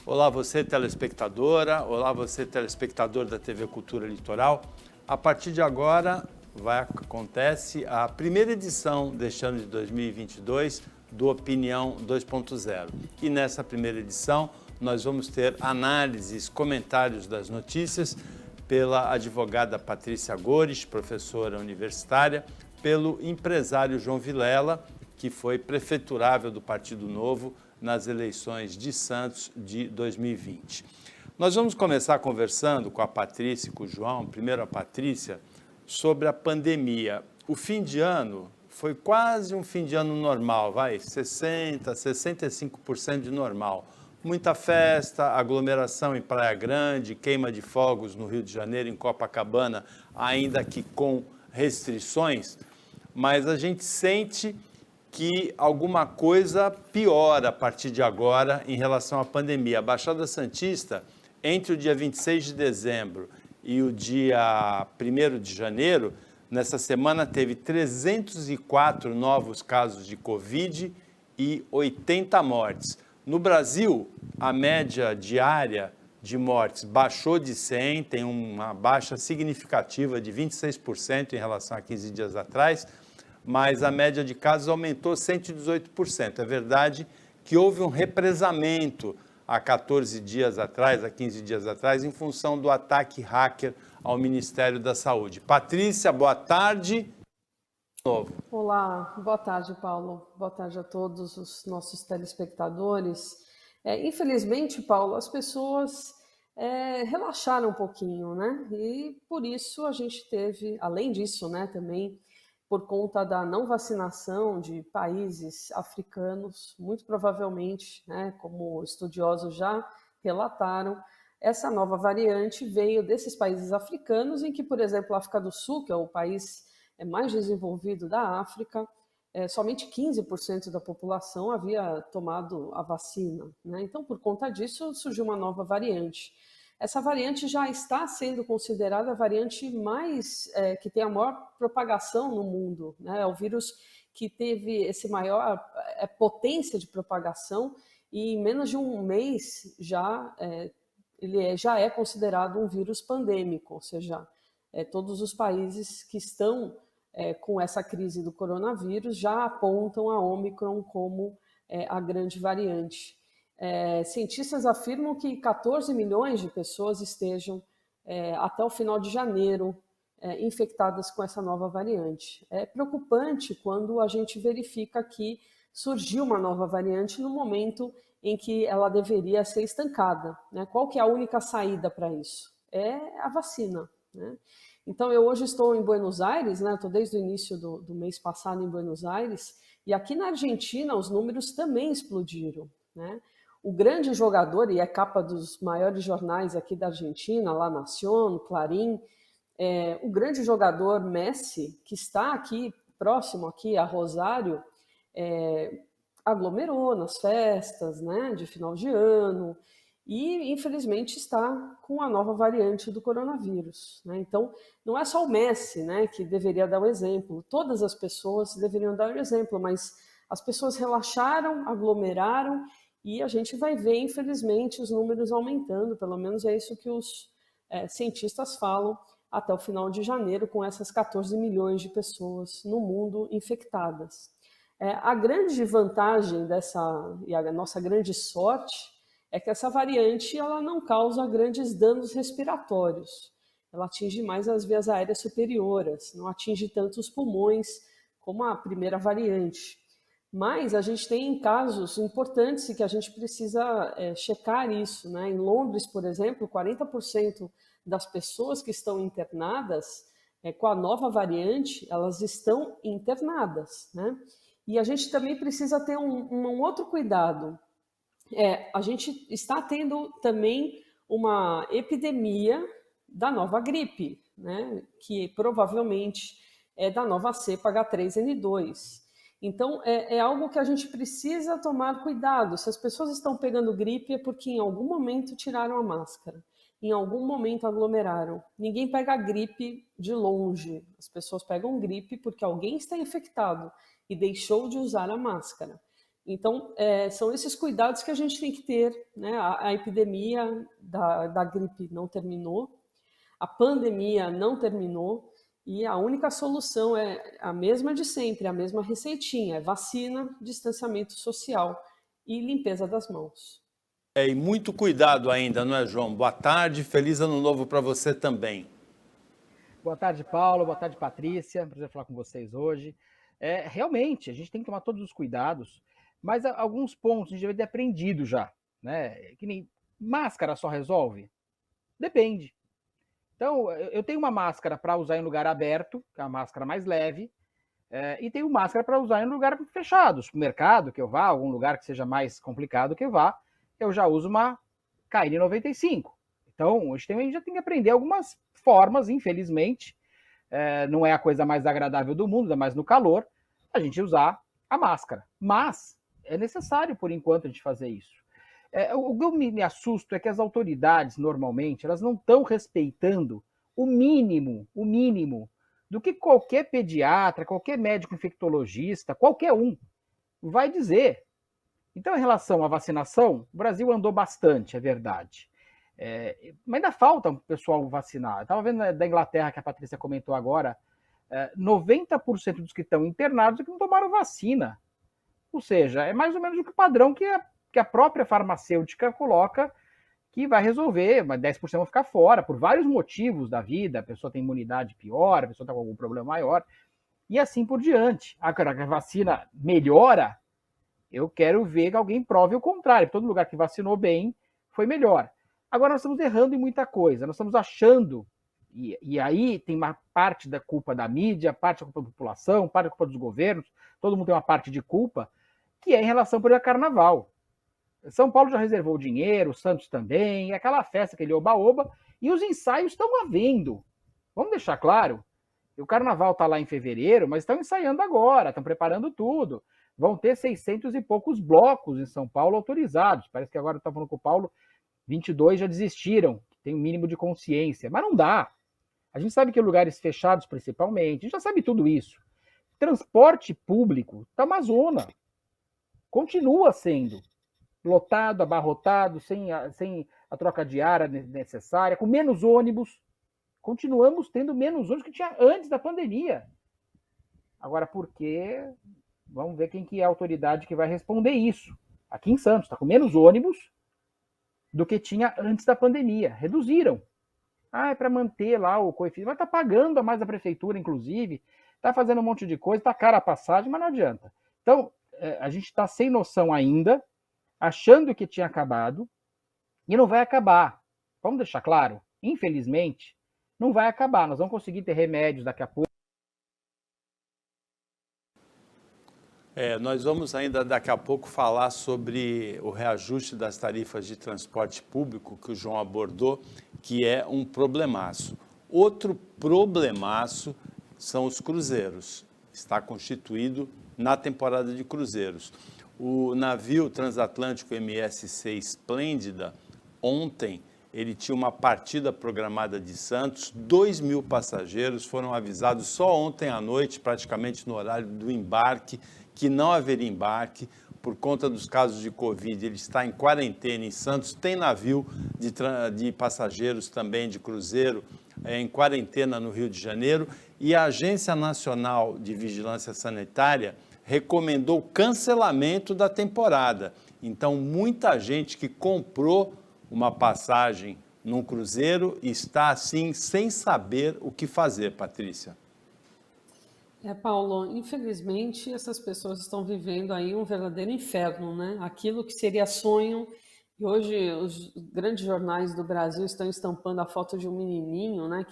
Olá você telespectadora, olá você telespectador da TV Cultura Litoral. A partir de agora acontece a primeira edição deste ano de 2022 do Opinião 2.0. E nessa primeira edição nós vamos ter análises, comentários das notícias pela advogada Patrícia Gores, professora universitária, pelo empresário João Vilela, que foi prefeiturável do Partido Novo nas eleições de Santos de 2020. Nós vamos começar conversando com a Patrícia e com o João, primeiro a Patrícia, sobre a pandemia. O fim de ano foi quase um fim de ano normal, 65% de normal. Muita festa, aglomeração em Praia Grande, queima de fogos no Rio de Janeiro, em Copacabana, ainda que com restrições, mas a gente sente que alguma coisa piora a partir de agora em relação à pandemia. A Baixada Santista, entre o dia 26 de dezembro e o dia 1º de janeiro, nessa semana teve 304 novos casos de Covid e 80 mortes. No Brasil, a média diária de mortes baixou de 100, tem uma baixa significativa de 26% em relação a 15 dias atrás, mas a média de casos aumentou 118%. É verdade que houve um represamento há 14 dias atrás, há 15 dias atrás, em função do ataque hacker ao Ministério da Saúde. Patrícia, boa tarde. Olá, boa tarde, Paulo. Boa tarde a todos os nossos telespectadores. Infelizmente, Paulo, as pessoas relaxaram um pouquinho, né? E por isso a gente teve, além disso, né, também por conta da não vacinação de países africanos, muito provavelmente, né, como estudiosos já relataram, essa nova variante veio desses países africanos, em que, por exemplo, a África do Sul, que é o país mais desenvolvido da África, somente 15% da população havia tomado a vacina, né? Então, por conta disso, surgiu uma nova variante. Essa variante já está sendo considerada a variante que tem a maior propagação no mundo, né? É o vírus que teve esse maior potência de propagação e em menos de um mês ele já é considerado um vírus pandêmico, ou seja, todos os países que estão com essa crise do coronavírus já apontam a Ômicron como a grande variante. Cientistas afirmam que 14 milhões de pessoas estejam, até o final de janeiro, infectadas com essa nova variante. É preocupante quando a gente verifica que surgiu uma nova variante no momento em que ela deveria ser estancada, né? Qual que é a única saída para isso? É a vacina, né? Então, eu hoje estou em Buenos Aires, né? Estou desde o início do mês passado em Buenos Aires, e aqui na Argentina os números também explodiram, né? O grande jogador, e é capa dos maiores jornais aqui da Argentina, La Nación, Clarín, o grande jogador Messi, que está aqui, próximo aqui a Rosário, aglomerou nas festas, né, de final de ano, e infelizmente está com a nova variante do coronavírus, né? Então, não é só o Messi, né, que deveria dar o exemplo, todas as pessoas deveriam dar o exemplo, mas as pessoas relaxaram, aglomeraram, e a gente vai ver, infelizmente, os números aumentando, pelo menos é isso que os cientistas falam, até o final de janeiro, com essas 14 milhões de pessoas no mundo infectadas. A grande vantagem e a nossa grande sorte é que essa variante ela não causa grandes danos respiratórios. Ela atinge mais as vias aéreas superiores, não atinge tanto os pulmões como a primeira variante. Mas a gente tem casos importantes e que a gente precisa checar isso, né? Em Londres, por exemplo, 40% das pessoas que estão internadas com a nova variante, elas estão internadas, né? E a gente também precisa ter um outro cuidado. A gente está tendo também uma epidemia da nova gripe, né? Que provavelmente é da nova cepa H3N2. Então, é algo que a gente precisa tomar cuidado. Se as pessoas estão pegando gripe é porque em algum momento tiraram a máscara, em algum momento aglomeraram. Ninguém pega gripe de longe. As pessoas pegam gripe porque alguém está infectado e deixou de usar a máscara. Então, são esses cuidados que a gente tem que ter, né? A epidemia da gripe não terminou, a pandemia não terminou, e a única solução é a mesma de sempre, a mesma receitinha, é vacina, distanciamento social e limpeza das mãos. E muito cuidado ainda, não é, João? Boa tarde, feliz ano novo para você também. Boa tarde, Paulo. Boa tarde, Patrícia. Prazer falar com vocês hoje. Realmente, a gente tem que tomar todos os cuidados, mas alguns pontos a gente deve ter aprendido já, né? Que nem máscara só resolve? Depende. Então, eu tenho uma máscara para usar em lugar aberto, que é a máscara mais leve, e tenho máscara para usar em lugar fechado, supermercado, que eu vá, algum lugar que seja mais complicado que eu vá, eu já uso uma KN95. Então, a gente já tem que aprender algumas formas, infelizmente, não é a coisa mais agradável do mundo, ainda mais no calor, a gente usar a máscara. Mas é necessário, por enquanto, a gente fazer isso. O que eu me assusto é que as autoridades, normalmente, elas não estão respeitando o mínimo do que qualquer pediatra, qualquer médico infectologista, qualquer um, vai dizer. Então, em relação à vacinação, o Brasil andou bastante, é verdade. Mas ainda falta o pessoal vacinar. Eu estava vendo da Inglaterra, que a Patrícia comentou agora, 90% dos que estão internados é que não tomaram vacina. Ou seja, é mais ou menos o que o padrão que a própria farmacêutica coloca que vai resolver, mas 10% vão ficar fora, por vários motivos da vida, a pessoa tem imunidade pior, a pessoa está com algum problema maior, e assim por diante. Agora, a vacina melhora, eu quero ver que alguém prove o contrário. Todo lugar que vacinou bem foi melhor. Agora, nós estamos errando em muita coisa, nós estamos achando, e aí tem uma parte da culpa da mídia, parte da culpa da população, parte da culpa dos governos, todo mundo tem uma parte de culpa, que é em relação, por exemplo, ao carnaval. São Paulo já reservou dinheiro, Santos também, aquela festa, aquele oba-oba, e os ensaios estão havendo. Vamos deixar claro, o carnaval está lá em fevereiro, mas estão ensaiando agora, estão preparando tudo. Vão ter 600 e poucos blocos em São Paulo autorizados. Parece que agora eu estava falando com o Paulo, 22 já desistiram, tem um mínimo de consciência, mas não dá. A gente sabe que lugares fechados, principalmente, a gente já sabe tudo isso. Transporte público está uma zona. Continua sendo lotado, abarrotado, sem a troca de ar necessária, com menos ônibus. Continuamos tendo menos ônibus que tinha antes da pandemia. Agora, por quê? Vamos ver quem que é a autoridade que vai responder isso. Aqui em Santos, está com menos ônibus do que tinha antes da pandemia. Reduziram. É para manter lá o coeficiente. Mas está pagando a mais a prefeitura, inclusive. Está fazendo um monte de coisa, está cara a passagem, mas não adianta. Então, a gente está sem noção ainda, achando que tinha acabado, e não vai acabar. Vamos deixar claro? Infelizmente, não vai acabar. Nós vamos conseguir ter remédios daqui a pouco. Nós vamos ainda daqui a pouco falar sobre o reajuste das tarifas de transporte público que o João abordou, que é um problemaço. Outro problemaço são os cruzeiros. Está constituído na temporada de cruzeiros. O navio transatlântico MSC Esplêndida, ontem, ele tinha uma partida programada de Santos, 2.000 passageiros foram avisados só ontem à noite, praticamente no horário do embarque, que não haveria embarque por conta dos casos de Covid. Ele está em quarentena em Santos, tem navio de passageiros também de cruzeiro em quarentena no Rio de Janeiro, e a Agência Nacional de Vigilância Sanitária recomendou o cancelamento da temporada. Então, muita gente que comprou uma passagem num cruzeiro está, assim, sem saber o que fazer, Patrícia. Paulo, infelizmente essas pessoas estão vivendo aí um verdadeiro inferno, né? Aquilo que seria sonho, e hoje os grandes jornais do Brasil estão estampando a foto de um menininho, né?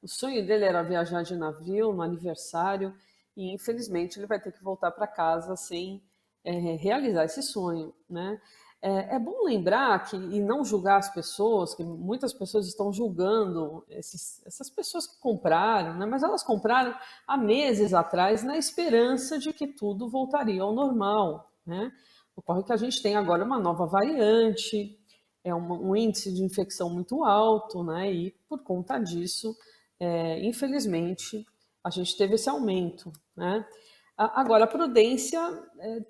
O sonho dele era viajar de navio no aniversário, e infelizmente ele vai ter que voltar para casa sem realizar esse sonho, né? É bom lembrar e não julgar as pessoas, que muitas pessoas estão julgando essas pessoas que compraram, né? Mas elas compraram há meses atrás na esperança de que tudo voltaria ao normal, né? Ocorre que a gente tem agora uma nova variante, um índice de infecção muito alto, né? E por conta disso, infelizmente, a gente teve esse aumento, né? Agora, a prudência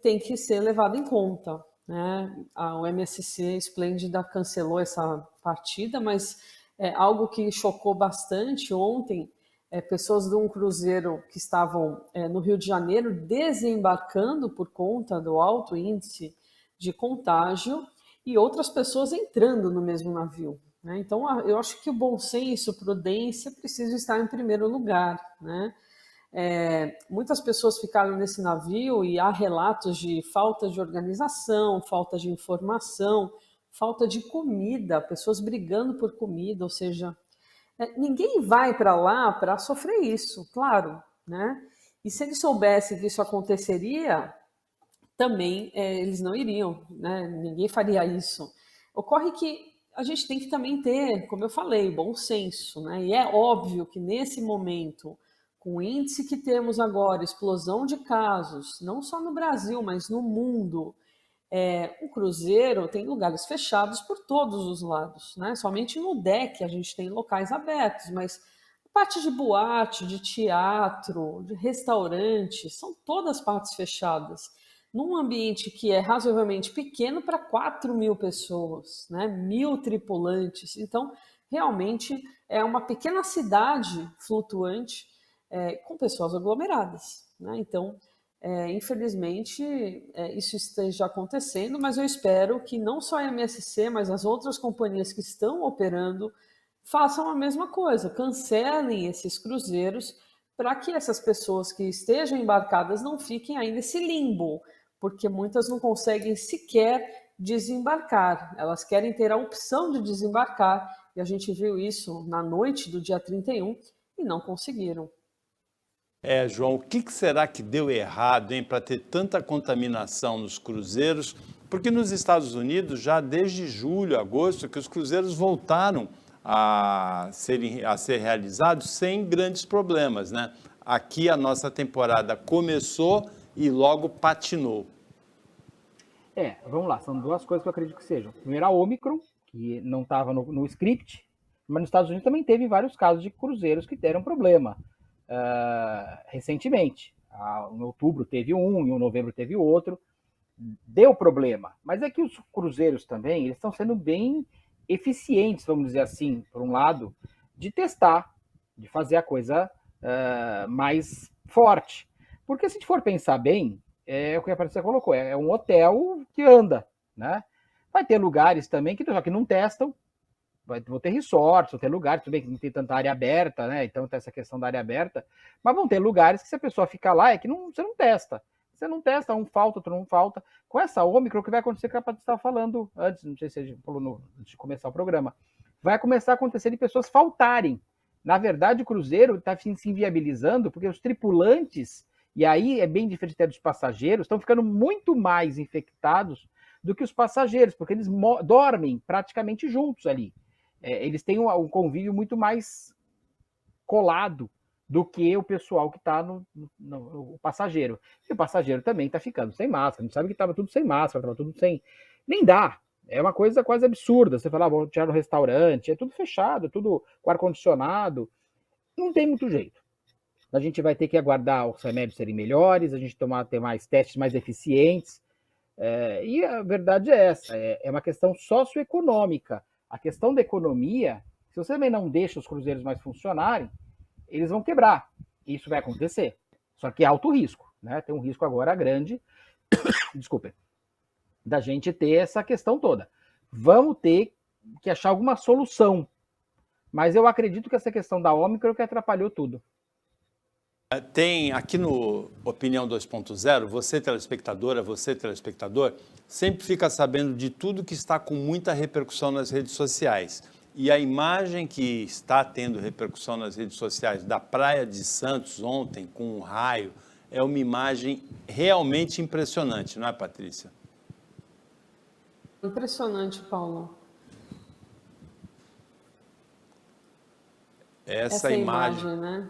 tem que ser levada em conta, né? O MSC Esplêndida cancelou essa partida, mas algo que chocou bastante ontem, pessoas de um cruzeiro que estavam no Rio de Janeiro desembarcando por conta do alto índice de contágio e outras pessoas entrando no mesmo navio, né? Então, eu acho que o bom senso, prudência, precisa estar em primeiro lugar, né? Muitas pessoas ficaram nesse navio e há relatos de falta de organização, falta de informação, falta de comida, pessoas brigando por comida, ou seja, ninguém vai para lá para sofrer isso, claro, né? E se eles soubessem que isso aconteceria, também eles não iriam, né? Ninguém faria isso. Ocorre que a gente tem que também ter, como eu falei, bom senso, né? E é óbvio que nesse momento, com o índice que temos agora, explosão de casos, não só no Brasil, mas no mundo, o cruzeiro tem lugares fechados por todos os lados, né? Somente no deck a gente tem locais abertos, mas a parte de boate, de teatro, de restaurante, são todas partes fechadas. Num ambiente que é razoavelmente pequeno para 4.000 pessoas, né? 1.000 tripulantes. Então, realmente é uma pequena cidade flutuante com pessoas aglomeradas, né? Então, infelizmente, isso esteja acontecendo, mas eu espero que não só a MSC, mas as outras companhias que estão operando façam a mesma coisa, cancelem esses cruzeiros para que essas pessoas que estejam embarcadas não fiquem ainda nesse limbo, porque muitas não conseguem sequer desembarcar, elas querem ter a opção de desembarcar, e a gente viu isso na noite do dia 31 e não conseguiram. João, o que será que deu errado, hein, para ter tanta contaminação nos cruzeiros? Porque nos Estados Unidos, já desde julho, agosto, que os cruzeiros voltaram a ser realizados sem grandes problemas, né? Aqui a nossa temporada começou e logo patinou. Vamos lá, são duas coisas que eu acredito que sejam. Primeiro, a Omicron, que não estava no script, mas nos Estados Unidos também teve vários casos de cruzeiros que deram problema. Recentemente, em outubro teve um, em novembro teve outro, deu problema, mas é que os cruzeiros também, eles estão sendo bem eficientes, vamos dizer assim, por um lado, de testar, de fazer a coisa mais forte, porque se a gente for pensar bem, o que a Patrícia colocou, é um hotel que anda, né? Vai ter lugares também que não testam, vão ter resorts, vão ter lugares, tudo bem que não tem tanta área aberta, né? Então tem essa questão da área aberta, mas vão ter lugares que se a pessoa ficar lá, você não testa. Você não testa, um falta, outro não falta. Com essa Omicron, o que vai acontecer, que a Patrícia estava falando antes, não sei se a gente falou antes de começar o programa, vai começar a acontecer de pessoas faltarem. Na verdade, o cruzeiro está se inviabilizando porque os tripulantes, e aí é bem diferente até dos passageiros, estão ficando muito mais infectados do que os passageiros, porque eles dormem praticamente juntos ali. Eles têm um convívio muito mais colado do que o pessoal que está no passageiro. E o passageiro também está ficando sem máscara. A gente sabe que estava tudo sem máscara, estava tudo sem... Nem dá. É uma coisa quase absurda. Você fala, vou tirar no restaurante, é tudo fechado, tudo com ar-condicionado. Não tem muito jeito. A gente vai ter que aguardar os remédios serem melhores, a gente ter mais testes mais eficientes. E a verdade é essa, é uma questão socioeconômica. A questão da economia, se você também não deixa os cruzeiros mais funcionarem, eles vão quebrar. Isso vai acontecer. Só que é alto risco, né? Tem um risco agora grande, desculpe, da gente ter essa questão toda. Vamos ter que achar alguma solução. Mas eu acredito que essa questão da Omicron que atrapalhou tudo. Tem aqui no Opinião 2.0, você telespectadora, você telespectador, sempre fica sabendo de tudo que está com muita repercussão nas redes sociais. E a imagem que está tendo repercussão nas redes sociais da Praia de Santos ontem, com um raio, é uma imagem realmente impressionante, não é, Patrícia? Impressionante, Paulo. Essa imagem, né?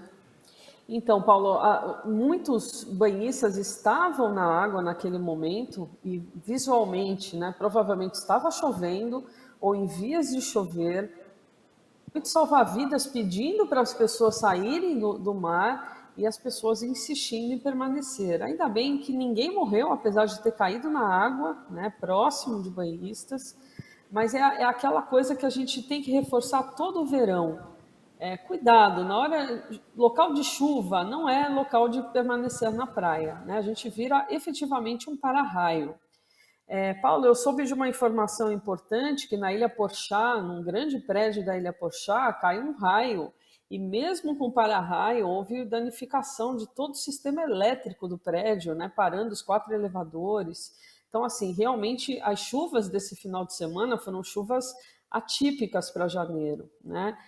Então, Paulo, muitos banhistas estavam na água naquele momento e visualmente, né, provavelmente estava chovendo ou em vias de chover, muitos salva-vidas pedindo para as pessoas saírem do mar e as pessoas insistindo em permanecer. Ainda bem que ninguém morreu, apesar de ter caído na água, né, próximo de banhistas, mas é aquela coisa que a gente tem que reforçar todo o verão. Cuidado, local de chuva não é local de permanecer na praia, né? A gente vira efetivamente um para-raio. Paulo, eu soube de uma informação importante que na Ilha Porchá, num grande prédio da Ilha Porchá, caiu um raio e mesmo com para-raio houve danificação de todo o sistema elétrico do prédio, né? Parando os 4 elevadores. Então, assim, realmente as chuvas desse final de semana foram chuvas atípicas para janeiro, né?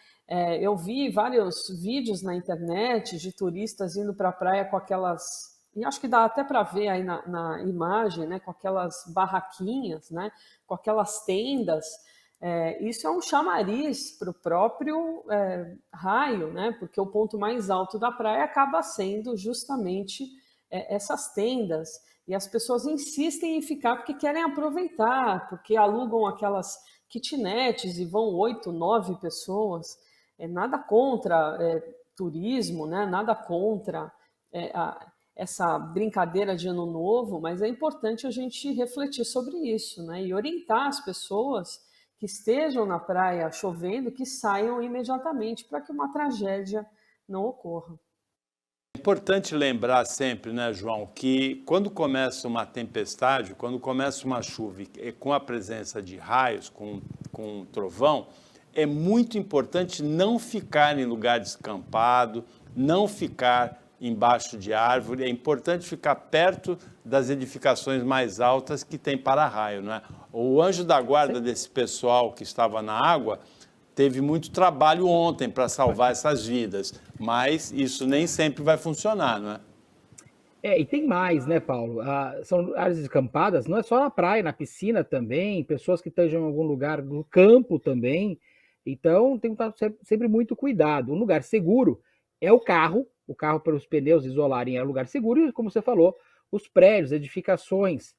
Eu vi vários vídeos na internet de turistas indo para a praia com aquelas, e acho que dá até para ver aí na imagem, né, com aquelas barraquinhas, né, com aquelas tendas. Isso é um chamariz para o próprio raio, né, porque o ponto mais alto da praia acaba sendo justamente essas tendas. E as pessoas insistem em ficar porque querem aproveitar, porque alugam aquelas kitnets e vão 8, 9 pessoas. Nada contra turismo, né? Nada contra essa brincadeira de ano novo, mas é importante a gente refletir sobre isso, né? E orientar as pessoas que estejam na praia chovendo, que saiam imediatamente para que uma tragédia não ocorra. É importante lembrar sempre, né, João, que quando começa uma tempestade, quando começa uma chuva com a presença de raios, com trovão, é muito importante não ficar em lugar descampado, não ficar embaixo de árvore. É importante ficar perto das edificações mais altas que tem para-raio, não é? O anjo da guarda desse pessoal que estava na água teve muito trabalho ontem para salvar essas vidas, mas isso nem sempre vai funcionar, não é? E tem mais, né, Paulo? São áreas descampadas, não é só na praia, na piscina também, pessoas que estejam em algum lugar no campo também. Então, tem que estar sempre muito cuidado. Um lugar seguro é o carro para os pneus isolarem é um lugar seguro, e como você falou, os prédios, edificações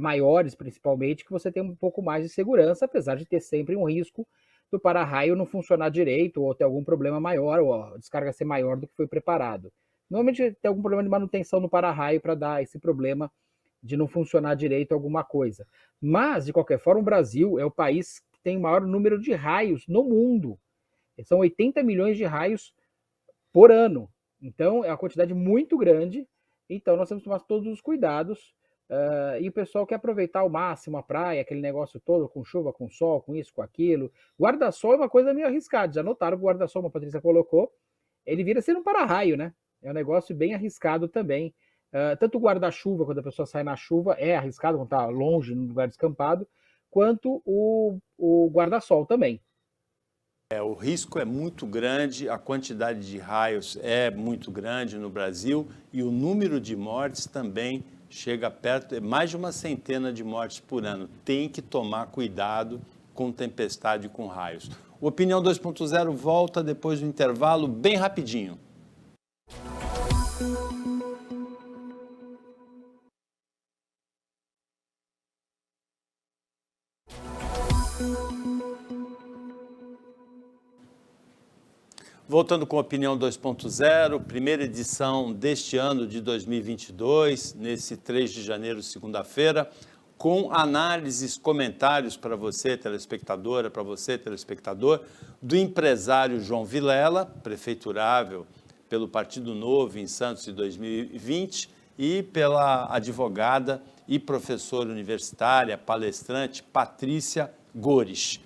maiores, principalmente, que você tem um pouco mais de segurança, apesar de ter sempre um risco do para-raio não funcionar direito, ou ter algum problema maior, ou a descarga ser maior do que foi preparado. Normalmente tem algum problema de manutenção no para-raio para dar esse problema de não funcionar direito alguma coisa. Mas, de qualquer forma, o Brasil é o país que tem o maior número de raios no mundo. São 80 milhões de raios por ano. Então, é uma quantidade muito grande. Então, nós temos que tomar todos os cuidados. E o pessoal quer aproveitar ao máximo a praia, aquele negócio todo, com chuva, com sol, com isso, com aquilo. Guarda-sol é uma coisa meio arriscada. Já notaram que o guarda-sol, como a Patrícia colocou, ele vira ser um para-raio, né? É um negócio bem arriscado também. Tanto o guarda-chuva, quando a pessoa sai na chuva, é arriscado quando está longe, num lugar descampado, quanto o guarda-sol também. O risco é muito grande, a quantidade de raios é muito grande no Brasil e o número de mortes também chega perto, mais de 100 de mortes por ano. Tem que tomar cuidado com tempestade e com raios. O Opinião 2.0 volta depois do intervalo, bem rapidinho. Voltando com a Opinião 2.0, primeira edição deste ano de 2022, nesse 3 de janeiro, segunda-feira, com análises, comentários para você, telespectadora, para você, telespectador, do empresário João Vilela, prefeiturável pelo Partido Novo em Santos de 2020, e pela advogada e professora universitária, palestrante Patrícia Goris.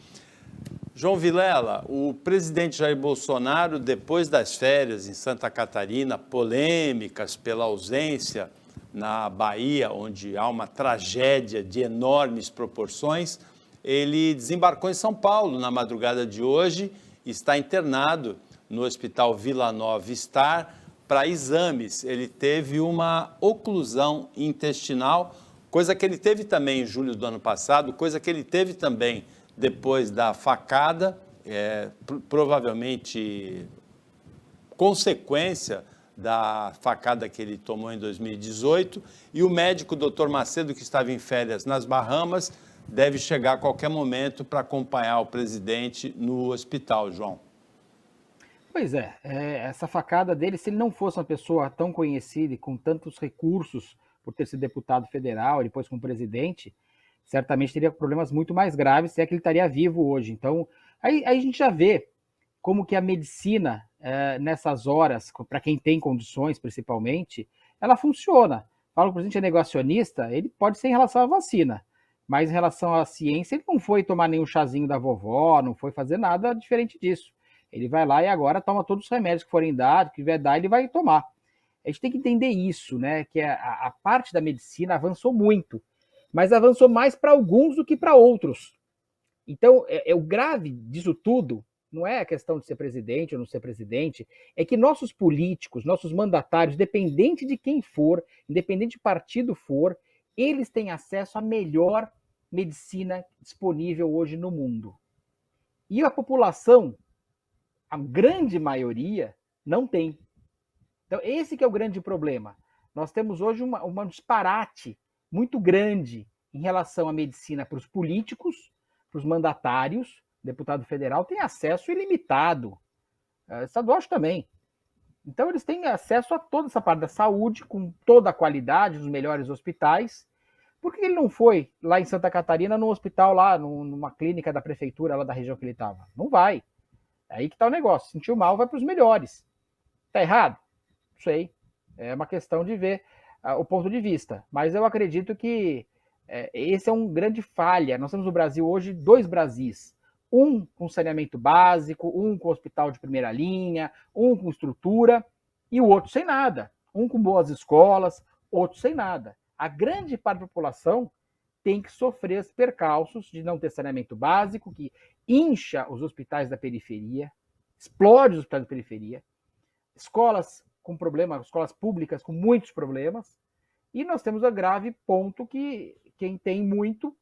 João Vilela, o presidente Jair Bolsonaro, depois das férias em Santa Catarina, polêmicas pela ausência na Bahia, onde há uma tragédia de enormes proporções, ele desembarcou em São Paulo na madrugada de hoje, está internado no Hospital Vila Nova Star para exames. Ele teve uma oclusão intestinal, coisa que ele teve também em julho do ano passado, coisa que ele teve também depois da facada, provavelmente consequência da facada que ele tomou em 2018, e o médico Dr. Macedo, que estava em férias nas Bahamas, deve chegar a qualquer momento para acompanhar o presidente no hospital, João. Pois essa facada dele, se ele não fosse uma pessoa tão conhecida e com tantos recursos por ter sido deputado federal e depois como presidente, certamente teria problemas muito mais graves, se é que ele estaria vivo hoje. Então, aí a gente já vê como que a medicina, nessas horas, para quem tem condições principalmente, ela funciona. Falo que o presidente é negacionista, ele pode ser em relação à vacina, mas em relação à ciência, ele não foi tomar nenhum chazinho da vovó, não foi fazer nada diferente disso. Ele vai lá e agora toma todos os remédios que forem dar, que vier dar, ele vai tomar. A gente tem que entender isso, né? Que a parte da medicina avançou muito, mas avançou mais para alguns do que para outros. Então, o grave disso tudo não é a questão de ser presidente ou não ser presidente, é que nossos políticos, nossos mandatários, independente de quem for, independente de partido for, eles têm acesso à melhor medicina disponível hoje no mundo. E a população, a grande maioria, não tem. Então, esse que é o grande problema. Nós temos hoje um disparate muito grande em relação à medicina para os políticos, para os mandatários. O deputado federal tem acesso ilimitado. Estadual também. Então, eles têm acesso a toda essa parte da saúde, com toda a qualidade, dos melhores hospitais. Por que ele não foi lá em Santa Catarina, num hospital lá, numa clínica da prefeitura lá da região que ele estava? Não vai. É aí que está o negócio. Sentiu mal, vai para os melhores. Está errado? Não sei. É uma questão de ver o ponto de vista. Mas eu acredito que esse é um grande falha. Nós temos no Brasil hoje 2 Brasis. Um com saneamento básico, um com hospital de primeira linha, um com estrutura e o outro sem nada. Um com boas escolas, outro sem nada. A grande parte da população tem que sofrer os percalços de não ter saneamento básico, que incha os hospitais da periferia, explode os hospitais da periferia, escolas com problemas, escolas públicas com muitos problemas, e nós temos o grave ponto que quem tem muito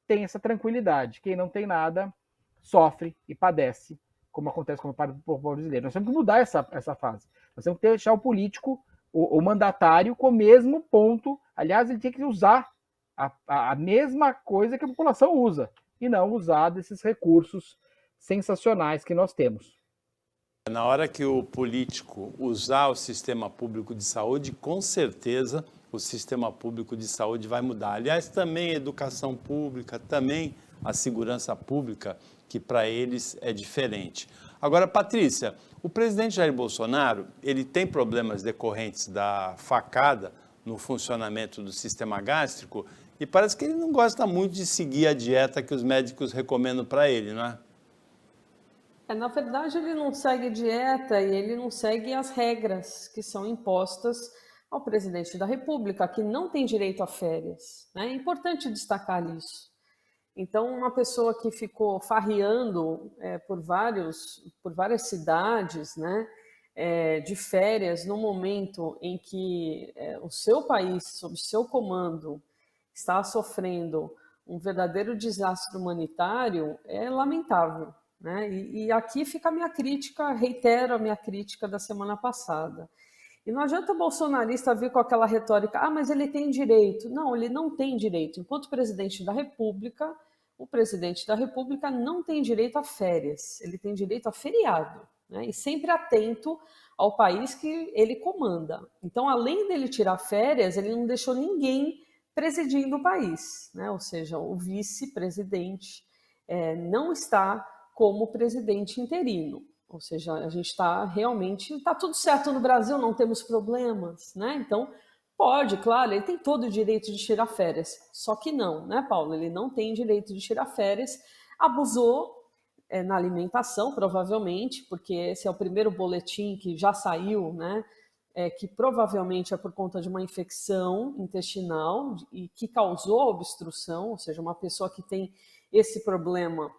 tem essa tranquilidade, quem não tem nada sofre e padece, como acontece com a parte do povo brasileiro. Nós temos que mudar essa fase. Nós temos que deixar o político, o mandatário, com o mesmo ponto. Aliás, ele tem que usar a mesma coisa que a população usa, e não usar desses recursos sensacionais que nós temos. Na hora que o político usar o sistema público de saúde, com certeza o sistema público de saúde vai mudar. Aliás, também a educação pública, também a segurança pública, que para eles é diferente. Agora, Patrícia, o presidente Jair Bolsonaro, ele tem problemas decorrentes da facada no funcionamento do sistema gástrico e parece que ele não gosta muito de seguir a dieta que os médicos recomendam para ele, não é? Na verdade, ele não segue dieta e ele não segue as regras que são impostas ao presidente da República, que não tem direito a férias. É importante destacar isso. Então, uma pessoa que ficou farreando por várias cidades, né, de férias, no momento em que o seu país, sob seu comando, está sofrendo um verdadeiro desastre humanitário, é lamentável. Né? E aqui fica a minha crítica, reitero a minha crítica da semana passada. E não adianta o bolsonarista vir com aquela retórica, mas ele tem direito. Não, ele não tem direito. Enquanto presidente da República, o presidente da República não tem direito a férias, ele tem direito a feriado, né? E sempre atento ao país que ele comanda. Então, além dele tirar férias, ele não deixou ninguém presidindo o país, né? Ou seja, o vice-presidente não está como presidente interino. Ou seja, a gente está realmente... Está tudo certo no Brasil, não temos problemas, né? Então, pode, claro, ele tem todo o direito de tirar férias. Só que não, né, Paulo? Ele não tem direito de tirar férias. Abusou na alimentação, provavelmente, porque esse é o primeiro boletim que já saiu, né? Que provavelmente é por conta de uma infecção intestinal e que causou a obstrução, ou seja, uma pessoa que tem esse problema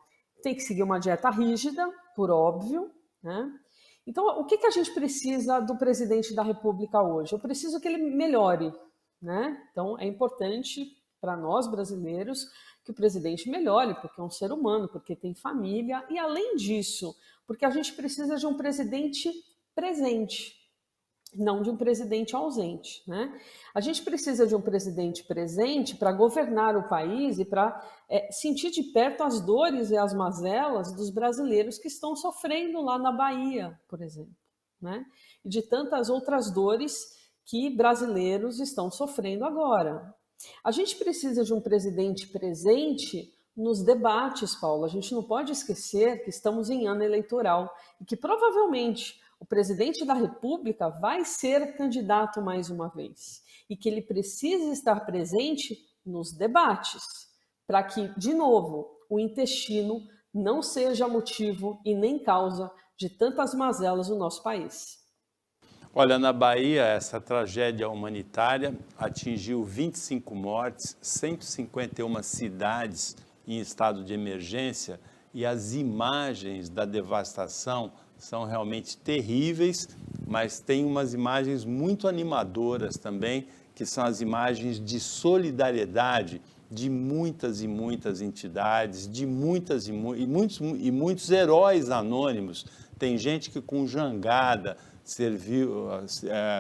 tem que seguir uma dieta rígida, por óbvio, né? Então, o que a gente precisa do presidente da República hoje? Eu preciso que ele melhore, né? Então, é importante para nós brasileiros que o presidente melhore, porque é um ser humano, porque tem família, e além disso, porque a gente precisa de um presidente presente. não de um presidente ausente, né? A gente precisa de um presidente presente para governar o país e para sentir de perto as dores e as mazelas dos brasileiros que estão sofrendo lá na Bahia, por exemplo, né? E de tantas outras dores que brasileiros estão sofrendo agora. A gente precisa de um presidente presente nos debates, Paulo. A gente não pode esquecer que estamos em ano eleitoral e que provavelmente o presidente da República vai ser candidato mais uma vez e que ele precisa estar presente nos debates para que, de novo, o intestino não seja motivo e nem causa de tantas mazelas no nosso país. Olha, na Bahia, essa tragédia humanitária atingiu 25 mortes, 151 cidades em estado de emergência e as imagens da devastação são realmente terríveis, mas tem umas imagens muito animadoras também, que são as imagens de solidariedade de muitas e muitas entidades, de muitos heróis anônimos. Tem gente que com jangada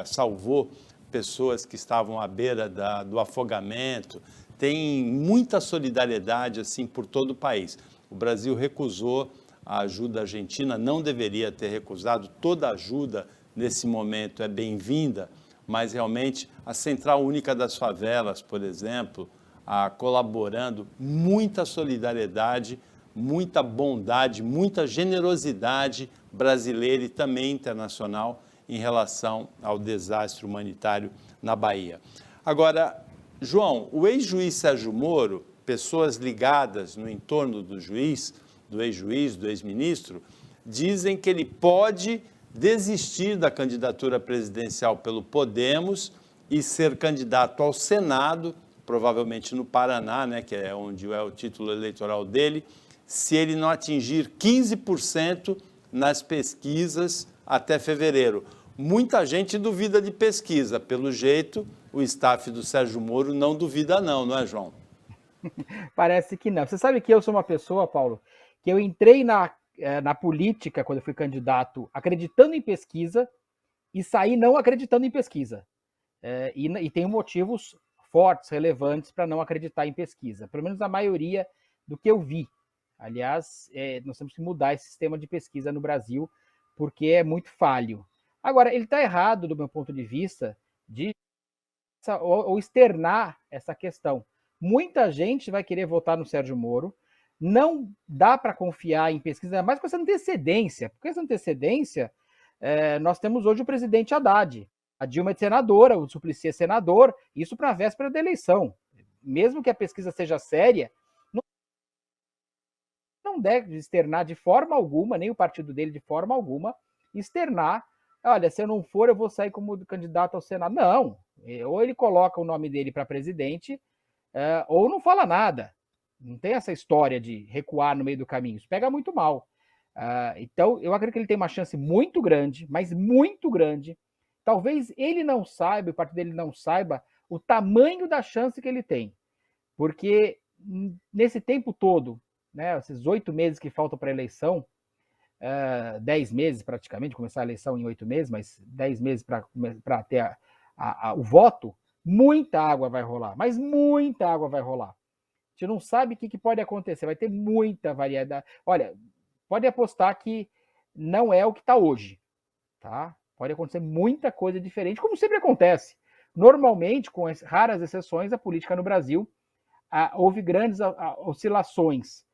salvou pessoas que estavam à beira do afogamento. Tem muita solidariedade assim por todo o país. O Brasil recusou a ajuda argentina, não deveria ter recusado. Toda ajuda nesse momento é bem-vinda, mas realmente a Central Única das Favelas, por exemplo, colaborando, muita solidariedade, muita bondade, muita generosidade brasileira e também internacional em relação ao desastre humanitário na Bahia. Agora, João, o ex-juiz Sérgio Moro, pessoas ligadas no entorno do ex-juiz, do ex-ministro, dizem que ele pode desistir da candidatura presidencial pelo Podemos e ser candidato ao Senado, provavelmente no Paraná, né, que é onde é o título eleitoral dele, se ele não atingir 15% nas pesquisas até fevereiro. Muita gente duvida de pesquisa. Pelo jeito, o staff do Sérgio Moro não duvida não é, João? Parece que não. Você sabe que eu sou uma pessoa, Paulo, que eu entrei na política, quando eu fui candidato, acreditando em pesquisa e saí não acreditando em pesquisa. E tenho motivos fortes, relevantes, para não acreditar em pesquisa. Pelo menos a maioria do que eu vi. Aliás, nós temos que mudar esse sistema de pesquisa no Brasil, porque é muito falho. Agora, ele está errado, do meu ponto de vista, ou externar essa questão. Muita gente vai querer votar no Sérgio Moro, não dá para confiar em pesquisa, mais com essa antecedência, porque essa antecedência, nós temos hoje o presidente Haddad, a Dilma é senadora, o Suplicy é senador, isso para a véspera da eleição. Mesmo que a pesquisa seja séria, não deve externar de forma alguma, nem o partido dele de forma alguma, externar, olha, se eu não for, eu vou sair como candidato ao Senado. Não, ou ele coloca o nome dele para presidente, ou não fala nada. Não tem essa história de recuar no meio do caminho, isso pega muito mal. Então, eu acredito que ele tem uma chance muito grande, mas muito grande. Talvez ele não saiba, o partido dele não saiba o tamanho da chance que ele tem. Porque nesse tempo todo, né, esses 8 meses que faltam para a eleição, 10 meses praticamente, começar a eleição em 8 meses, mas 10 meses para ter o voto, muita água vai rolar, mas muita água vai rolar. A gente não sabe o que pode acontecer, vai ter muita variedade. Olha, pode apostar que não é o que está hoje, tá? Pode acontecer muita coisa diferente, como sempre acontece. Normalmente, com as raras exceções, a política no Brasil houve grandes oscilações.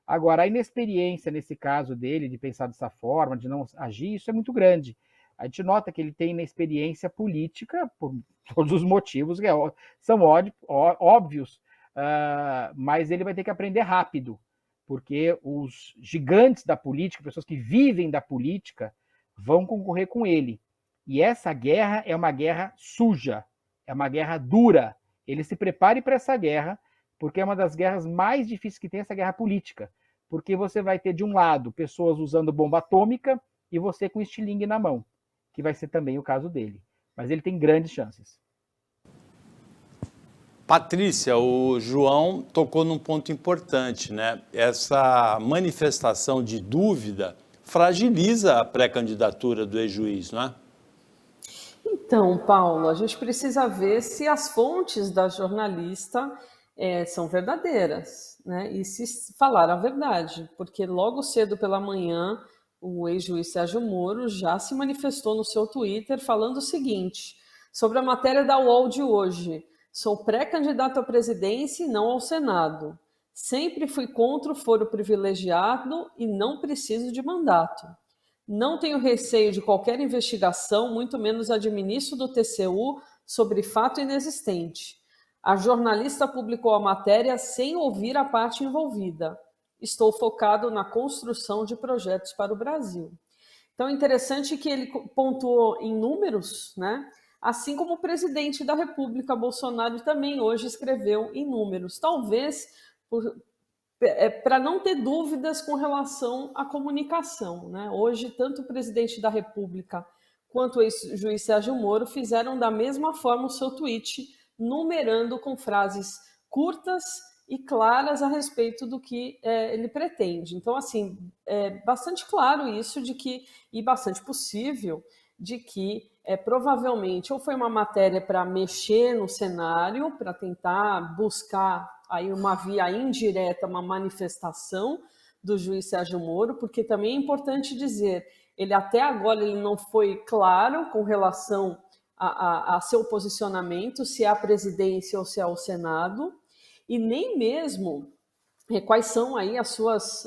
Agora, a inexperiência nesse caso dele, de pensar dessa forma, de não agir, isso é muito grande. A gente nota que ele tem inexperiência política, por todos os motivos que são óbvios, mas ele vai ter que aprender rápido, porque os gigantes da política, pessoas que vivem da política, vão concorrer com ele. E essa guerra é uma guerra suja, é uma guerra dura. Ele se prepare para essa guerra, porque é uma das guerras mais difíceis que tem, essa guerra política. Porque você vai ter, de um lado, pessoas usando bomba atômica e você com estilingue na mão, que vai ser também o caso dele. Mas ele tem grandes chances. Patrícia, o João tocou num ponto importante, né? Essa manifestação de dúvida fragiliza a pré-candidatura do ex-juiz, não é? Então, Paulo, a gente precisa ver se as fontes da jornalista são verdadeiras, né? E se falar a verdade, porque logo cedo pela manhã o ex-juiz Sérgio Moro já se manifestou no seu Twitter falando o seguinte, sobre a matéria da UOL de hoje: sou pré-candidato à presidência e não ao Senado. Sempre fui contra o foro privilegiado e não preciso de mandato. Não tenho receio de qualquer investigação, muito menos administro do TCU sobre fato inexistente. A jornalista publicou a matéria sem ouvir a parte envolvida. Estou focado na construção de projetos para o Brasil. Então é interessante que ele pontuou em números, né? Assim como o presidente da República, Bolsonaro, também hoje escreveu em números. Talvez para não ter dúvidas com relação à comunicação, né? Hoje, tanto o presidente da República quanto o ex-juiz Sérgio Moro fizeram da mesma forma o seu tweet, numerando com frases curtas e claras a respeito do que ele pretende. Então, assim, é bastante claro isso de que, e bastante possível, de que provavelmente ou foi uma matéria para mexer no cenário, para tentar buscar aí uma via indireta, uma manifestação do juiz Sérgio Moro, porque também é importante dizer, ele até agora ele não foi claro com relação a seu posicionamento, se é a presidência ou se é o Senado, e nem mesmo quais são aí as suas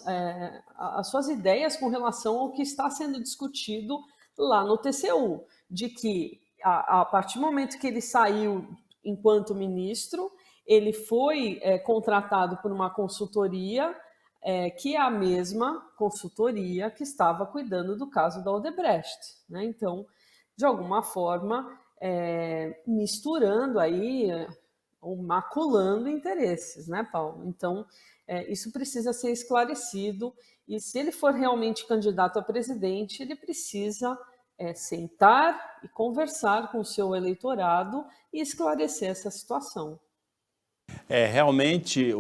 ideias com relação ao que está sendo discutido lá no TCU, de que a partir do momento que ele saiu enquanto ministro, ele foi contratado por uma consultoria que é a mesma consultoria que estava cuidando do caso da Odebrecht, né? Então, de alguma forma, misturando aí ou maculando interesses, né, Paulo? Então, isso precisa ser esclarecido e se ele for realmente candidato a presidente, ele precisa sentar e conversar com o seu eleitorado e esclarecer essa situação. Realmente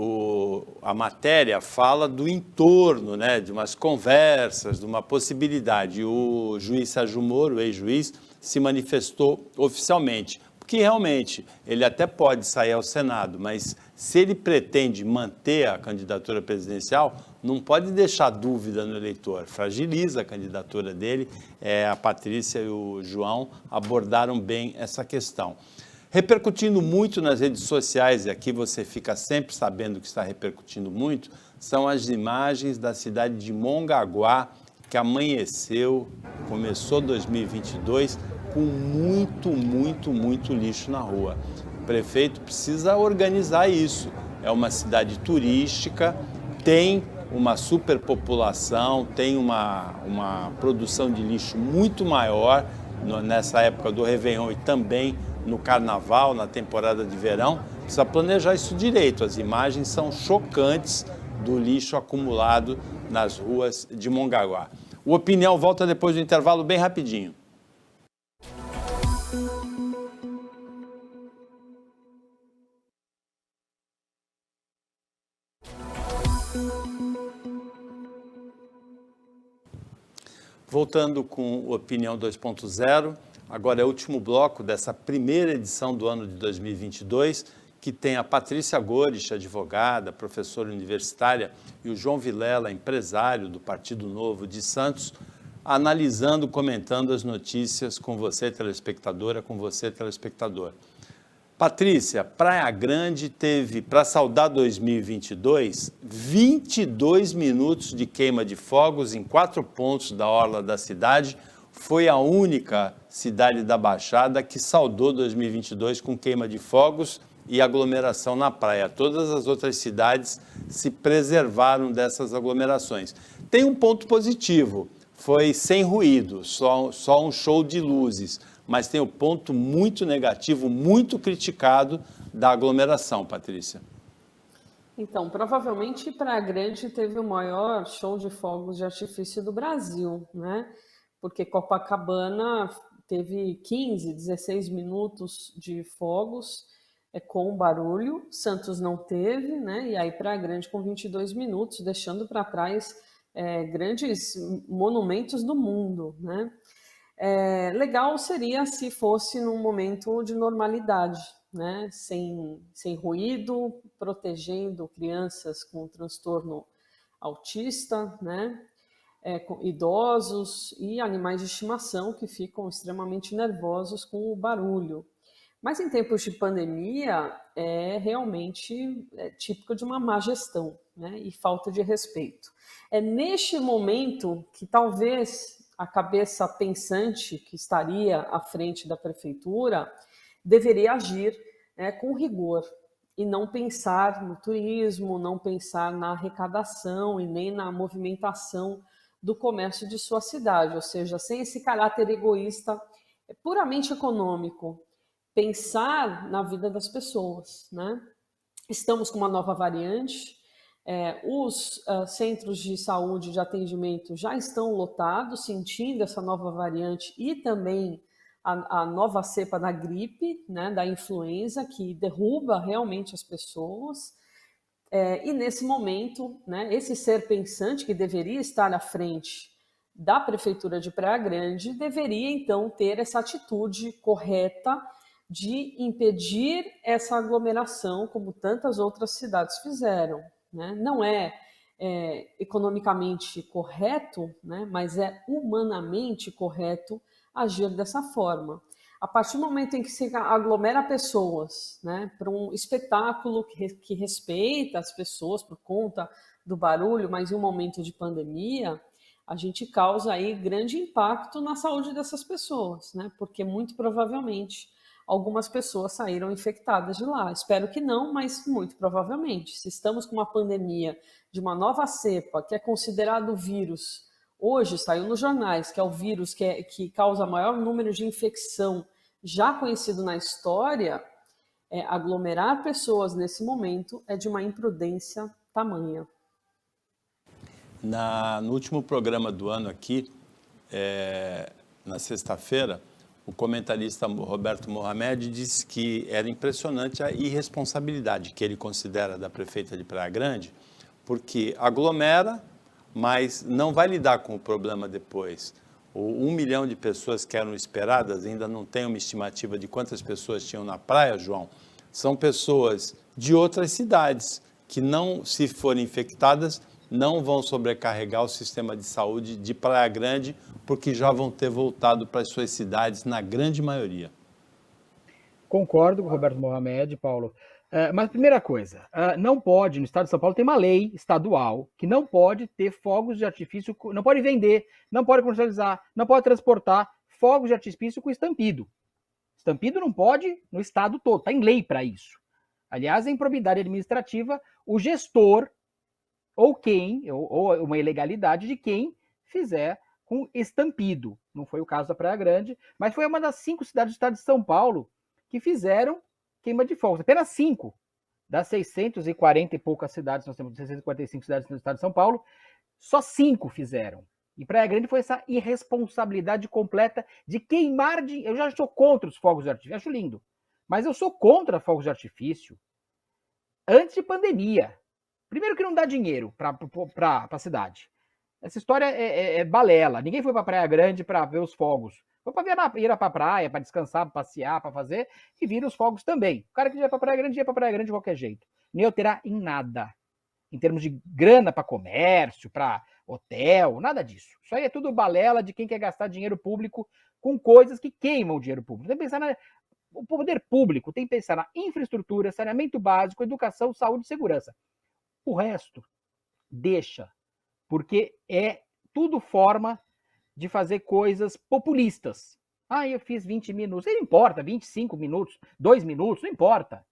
a matéria fala do entorno, né, de umas conversas, de uma possibilidade. O juiz Sérgio Moro, o ex-juiz, se manifestou oficialmente, porque realmente ele até pode sair ao Senado, mas se ele pretende manter a candidatura presidencial, não pode deixar dúvida no eleitor, fragiliza a candidatura dele. A Patrícia e o João abordaram bem essa questão. Repercutindo muito nas redes sociais, e aqui você fica sempre sabendo que está repercutindo muito, são as imagens da cidade de Mongaguá, que amanheceu, começou 2022, com muito lixo na rua. O prefeito precisa organizar isso. É uma cidade turística, tem uma superpopulação, tem uma produção de lixo muito maior nessa época do Réveillon e também no Carnaval, na temporada de verão. Precisa planejar isso direito. As imagens são chocantes do lixo acumulado nas ruas de Mongaguá. O Opinião volta depois do intervalo, bem rapidinho. Voltando com o Opinião 2.0, agora é o último bloco dessa primeira edição do ano de 2022, que tem a Patrícia Gorisch, advogada, professora universitária, e o João Vilela, empresário do Partido Novo de Santos, analisando, comentando as notícias com você, telespectadora, com você, telespectador. Patrícia, Praia Grande teve, para saudar 2022, 22 minutos de queima de fogos em 4 pontos da orla da cidade. Foi a única cidade da Baixada que saudou 2022 com queima de fogos e aglomeração na praia. Todas as outras cidades se preservaram dessas aglomerações. Tem um ponto positivo, foi sem ruído, só um show de luzes. Mas tem o ponto muito negativo, muito criticado da aglomeração, Patrícia. Então, provavelmente Praia Grande teve o maior show de fogos de artifício do Brasil, né? Porque Copacabana teve 15, 16 minutos de fogos com barulho, Santos não teve, né? E aí Praia Grande com 22 minutos, deixando para trás grandes monumentos do mundo, né? Legal seria se fosse num momento de normalidade, né? Sem ruído, protegendo crianças com transtorno autista, né? Com idosos e animais de estimação que ficam extremamente nervosos com o barulho. Mas em tempos de pandemia é realmente típico de uma má gestão, né? E falta de respeito. É neste momento que talvez a cabeça pensante que estaria à frente da prefeitura deveria agir, né, com rigor e não pensar no turismo, não pensar na arrecadação e nem na movimentação do comércio de sua cidade, ou seja, sem esse caráter egoísta puramente econômico, pensar na vida das pessoas, né? Estamos com uma nova variante, os centros de saúde de atendimento já estão lotados, sentindo essa nova variante e também a nova cepa da gripe, né, da influenza, que derruba realmente as pessoas. E nesse momento, né, esse ser pensante que deveria estar à frente da Prefeitura de Praia Grande deveria então ter essa atitude correta de impedir essa aglomeração, como tantas outras cidades fizeram, né? Não é economicamente correto, né, mas é humanamente correto agir dessa forma. A partir do momento em que se aglomera pessoas, né, para um espetáculo que respeita as pessoas por conta do barulho, mas em um momento de pandemia, a gente causa aí grande impacto na saúde dessas pessoas, né, porque muito provavelmente algumas pessoas saíram infectadas de lá. Espero que não, mas muito provavelmente. Se estamos com uma pandemia de uma nova cepa, que é considerado vírus, hoje saiu nos jornais, que é o vírus que causa maior número de infecção já conhecido na história, aglomerar pessoas nesse momento é de uma imprudência tamanha. No último programa do ano aqui, na sexta-feira, o comentarista Roberto Mohamed disse que era impressionante a irresponsabilidade que ele considera da prefeita de Praia Grande, porque aglomera, mas não vai lidar com o problema depois. O 1 milhão de pessoas que eram esperadas, ainda não tem uma estimativa de quantas pessoas tinham na praia, João, são pessoas de outras cidades que não, se forem infectadas, não vão sobrecarregar o sistema de saúde de Praia Grande, porque já vão ter voltado para as suas cidades, na grande maioria. Concordo com o Roberto Mohamed, Paulo. Mas primeira coisa, não pode, no estado de São Paulo tem uma lei estadual que não pode ter fogos de artifício, não pode vender, não pode comercializar, não pode transportar fogos de artifício com estampido. Estampido não pode no estado todo, está em lei para isso. Aliás, é improbidade administrativa o gestor ou uma ilegalidade de quem fizer com estampido. Não foi o caso da Praia Grande, mas foi uma das 5 cidades do estado de São Paulo que fizeram queima de fogos. Apenas 5 das 640 e poucas cidades, nós temos 645 cidades no estado de São Paulo, só 5 fizeram. E Praia Grande foi essa irresponsabilidade completa de queimar Eu já sou contra os fogos de artifício, acho lindo, mas eu sou contra fogos de artifício antes de pandemia. Primeiro que não dá dinheiro para a cidade. Essa história é balela. Ninguém foi para Praia Grande para ver os fogos. Foi para ir para a praia, para descansar, para passear, para fazer, e viram os fogos também. O cara que ia para Praia Grande, ia para Praia Grande de qualquer jeito. Nem alterar em nada. Em termos de grana para comércio, para hotel, nada disso. Isso aí é tudo balela de quem quer gastar dinheiro público com coisas que queimam o dinheiro público. Tem que pensar o poder público tem que pensar na infraestrutura, saneamento básico, educação, saúde e segurança. O resto, deixa. Porque é tudo forma de fazer coisas populistas. Eu fiz 20 minutos. Não importa, 25 minutos, 2 minutos, não importa.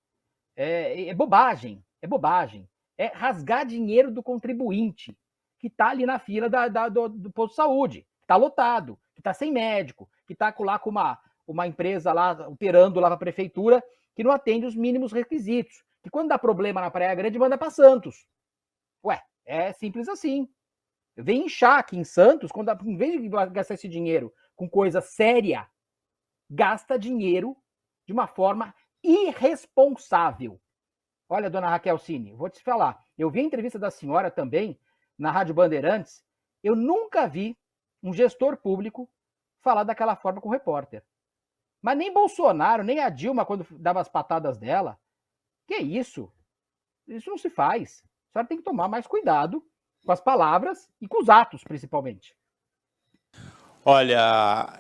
É bobagem, é bobagem. É rasgar dinheiro do contribuinte, que está ali na fila do posto de saúde, que está lotado, que está sem médico, que está lá com uma empresa lá, operando lá para a prefeitura, que não atende os mínimos requisitos. Que quando dá problema na Praia Grande, manda para Santos. Ué, é simples assim. Vem inchar aqui em Santos, em vez de gastar esse dinheiro com coisa séria, gasta dinheiro de uma forma irresponsável. Olha, dona Raquel Cini, vou te falar. Eu vi a entrevista da senhora também na Rádio Bandeirantes. Eu nunca vi um gestor público falar daquela forma com o repórter. Mas nem Bolsonaro, nem a Dilma, quando dava as patadas dela. Que isso? Isso não se faz. A senhora tem que tomar mais cuidado com as palavras e com os atos, principalmente. Olha,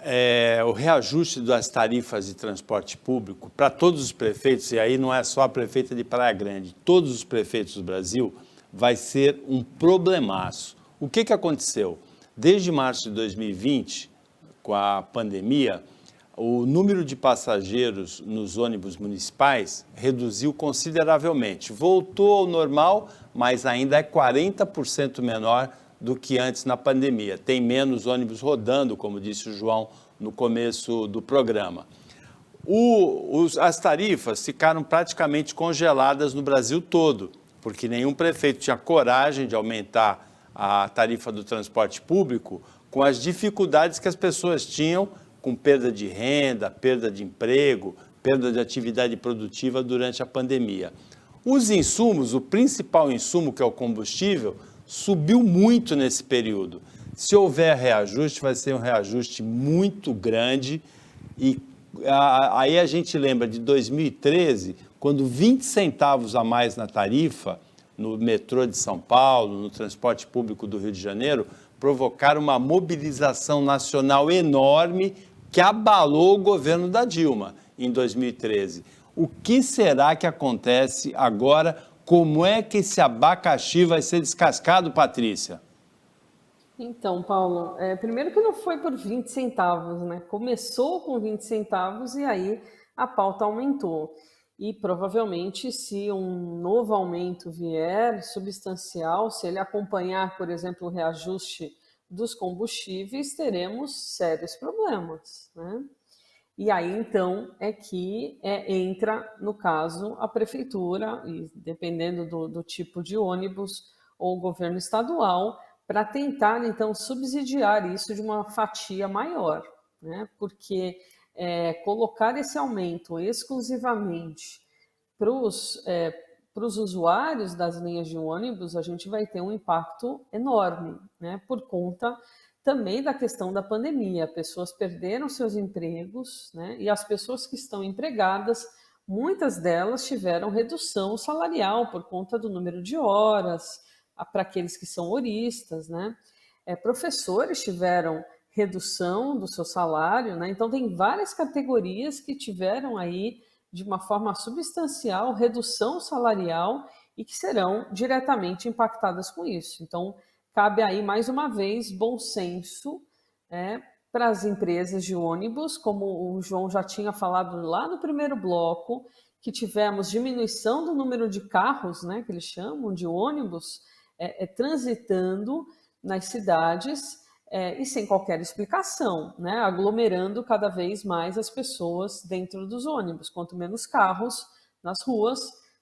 o reajuste das tarifas de transporte público para todos os prefeitos, e aí não é só a prefeita de Praia Grande, todos os prefeitos do Brasil, vai ser um problemaço. O que aconteceu? Desde março de 2020, com a pandemia, o número de passageiros nos ônibus municipais reduziu consideravelmente. Voltou ao normal, mas ainda é 40% menor do que antes na pandemia. Tem menos ônibus rodando, como disse o João no começo do programa. As tarifas ficaram praticamente congeladas no Brasil todo, porque nenhum prefeito tinha coragem de aumentar a tarifa do transporte público com as dificuldades que as pessoas tinham com perda de renda, perda de emprego, perda de atividade produtiva durante a pandemia. Os insumos, o principal insumo, que é o combustível, subiu muito nesse período. Se houver reajuste, vai ser um reajuste muito grande e aí a gente lembra de 2013, quando 20 centavos a mais na tarifa, no metrô de São Paulo, no transporte público do Rio de Janeiro, provocaram uma mobilização nacional enorme que abalou o governo da Dilma em 2013. O que será que acontece agora? Como é que esse abacaxi vai ser descascado, Patrícia? Então, Paulo, primeiro que não foi por 20 centavos, né? Começou com 20 centavos e aí a pauta aumentou. E provavelmente, se um novo aumento vier substancial, se ele acompanhar, por exemplo, o reajuste dos combustíveis, teremos sérios problemas, né? E aí, então, é que entra, no caso, a prefeitura, e dependendo do tipo de ônibus, ou o governo estadual, para tentar, então, subsidiar isso de uma fatia maior, né? Porque colocar esse aumento exclusivamente para os usuários das linhas de ônibus, a gente vai ter um impacto enorme, né? Por conta também da questão da pandemia. Pessoas perderam seus empregos, né? E as pessoas que estão empregadas, muitas delas tiveram redução salarial por conta do número de horas, para aqueles que são horistas, né? Professores tiveram redução do seu salário, né? Então tem várias categorias que tiveram aí, de uma forma substancial, redução salarial e que serão diretamente impactadas com isso. Então, cabe aí, mais uma vez, bom senso para as empresas de ônibus, como o João já tinha falado lá no primeiro bloco, que tivemos diminuição do número de carros, né, que eles chamam de ônibus, transitando nas cidades e sem qualquer explicação, né, aglomerando cada vez mais as pessoas dentro dos ônibus. Quanto menos carros nas ruas,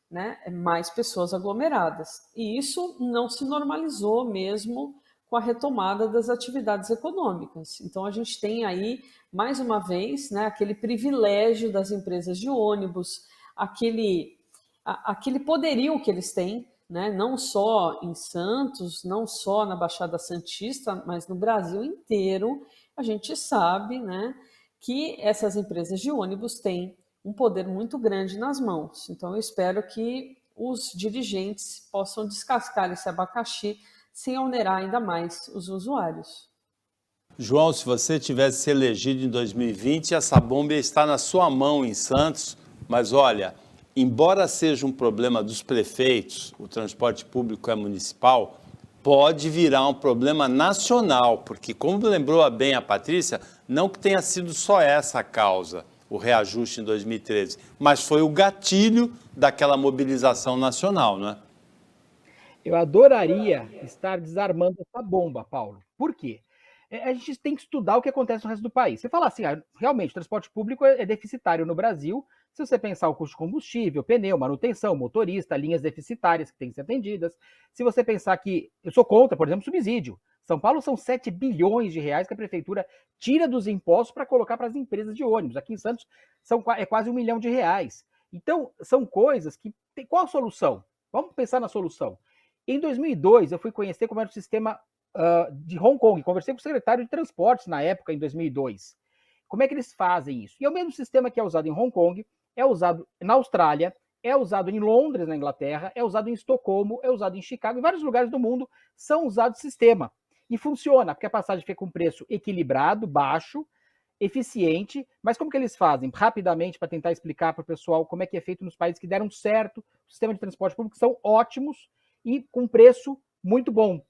né, mais pessoas aglomeradas. E isso não se normalizou mesmo com a retomada das atividades econômicas. Então, a gente tem aí, mais uma vez, né, aquele privilégio das empresas de ônibus, aquele poderio que eles têm, né, não só em Santos, não só na Baixada Santista, mas no Brasil inteiro. A gente sabe, né, que essas empresas de ônibus têm um poder muito grande nas mãos. Então, eu espero que os dirigentes possam descascar esse abacaxi sem onerar ainda mais os usuários. João, se você tivesse se elegido em 2020, essa bomba está na sua mão em Santos, mas olha, embora seja um problema dos prefeitos, o transporte público é municipal, pode virar um problema nacional, porque, como lembrou bem a Patrícia, não que tenha sido só essa a causa, o reajuste em 2013, mas foi o gatilho daquela mobilização nacional, né? Eu adoraria estar desarmando essa bomba, Paulo. Por quê? A gente tem que estudar o que acontece no resto do país. Você fala assim, realmente, o transporte público é deficitário no Brasil. Se você pensar o custo de combustível, pneu, manutenção, motorista, linhas deficitárias que têm que ser atendidas. Se você pensar que, eu sou contra, por exemplo, subsídio. São Paulo são 7 bilhões de reais que a prefeitura tira dos impostos para colocar para as empresas de ônibus. Aqui em Santos é quase R$1 milhão. Então, são coisas que... Qual a solução? Vamos pensar na solução. Em 2002, eu fui conhecer como era o sistema de Hong Kong. Conversei com o secretário de Transportes na época, em 2002. Como é que eles fazem isso? E é o mesmo sistema que é usado em Hong Kong, é usado na Austrália, é usado em Londres, na Inglaterra, é usado em Estocolmo, é usado em Chicago, em vários lugares do mundo são usados sistema. E funciona, porque a passagem fica com preço equilibrado, baixo, eficiente, mas como que eles fazem? Rapidamente, para tentar explicar para o pessoal como é que é feito nos países que deram certo, o sistema de transporte público são ótimos e com preço muito bom.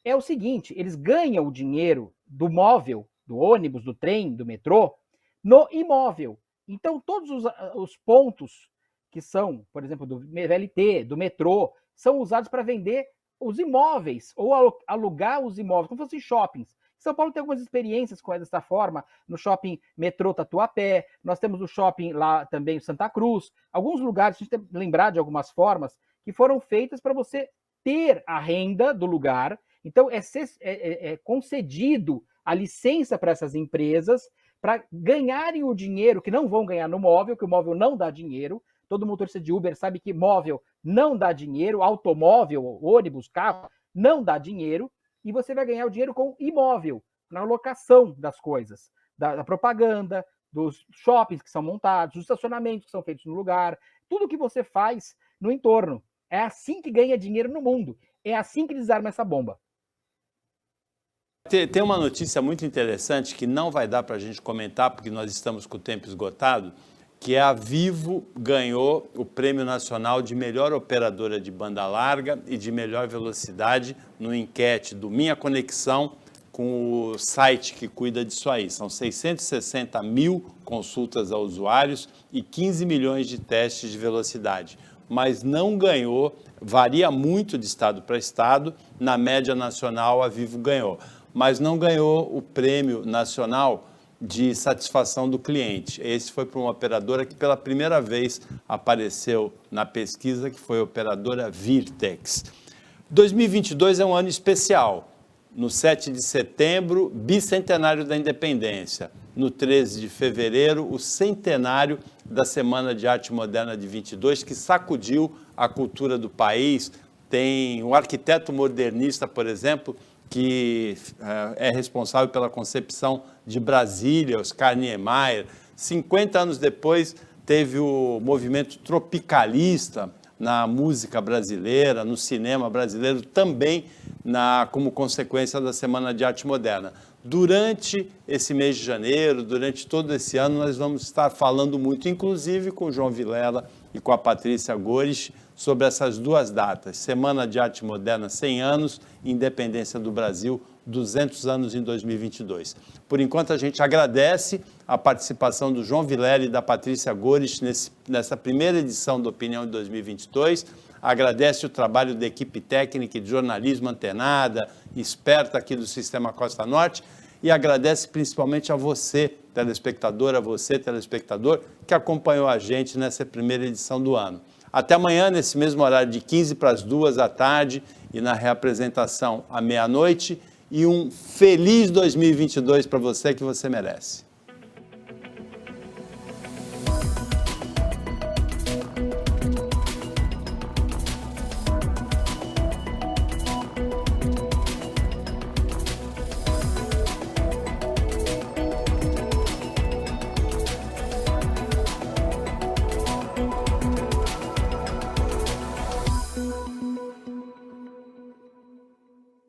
É o seguinte, eles ganham o dinheiro do móvel, do ônibus, do trem, do metrô, no imóvel. Então, todos os pontos que são, por exemplo, do VLT, do metrô, são usados para vender os imóveis, ou alugar os imóveis, como se fossem shoppings. São Paulo tem algumas experiências com dessa forma, no shopping metrô Tatuapé, nós temos o shopping lá também, Santa Cruz, alguns lugares, a gente tem que lembrar de algumas formas, que foram feitas para você ter a renda do lugar. Então, é concedido a licença para essas empresas para ganharem o dinheiro que não vão ganhar no móvel, que o móvel não dá dinheiro. Todo motorista de Uber sabe que móvel não dá dinheiro, automóvel, ônibus, carro, não dá dinheiro, e você vai ganhar o dinheiro com imóvel, na locação das coisas, da propaganda, dos shoppings que são montados, dos estacionamentos que são feitos no lugar, tudo que você faz no entorno. É assim que ganha dinheiro no mundo. É assim que desarma essa bomba. Tem uma notícia muito interessante que não vai dar para a gente comentar, porque nós estamos com o tempo esgotado, que a Vivo ganhou o Prêmio Nacional de Melhor Operadora de Banda Larga e de Melhor Velocidade no enquete do Minha Conexão, com o site que cuida disso aí. São 660 mil consultas a usuários e 15 milhões de testes de velocidade. Mas não ganhou, varia muito de estado para estado, na média nacional a Vivo ganhou. Mas não ganhou o Prêmio Nacional de Satisfação do Cliente. Esse foi para uma operadora que pela primeira vez apareceu na pesquisa, que foi a operadora Virtex. 2022 é um ano especial. No 7 de setembro, bicentenário da independência. No 13 de fevereiro, o centenário da Semana de Arte Moderna de 22, que sacudiu a cultura do país. Tem um arquiteto modernista, por exemplo, que é responsável pela concepção de Brasília, Oscar Niemeyer. 50 anos depois, teve o movimento tropicalista na música brasileira, no cinema brasileiro, também como consequência da Semana de Arte Moderna. Durante esse mês de janeiro, durante todo esse ano, nós vamos estar falando muito, inclusive com o João Vilela e com a Patrícia Gores, sobre essas duas datas, Semana de Arte Moderna, 100 anos, Independência do Brasil, 200 anos em 2022. Por enquanto, a gente agradece a participação do João Vilela e da Patrícia Gores nessa primeira edição do Opinião de 2022, agradece o trabalho da equipe técnica de jornalismo antenada, esperta aqui do Sistema Costa Norte, e agradece principalmente a você, telespectadora, você, telespectador, que acompanhou a gente nessa primeira edição do ano. Até amanhã, nesse mesmo horário de 15 para as 2 da tarde e na reapresentação à meia-noite. E um feliz 2022 para você que você merece.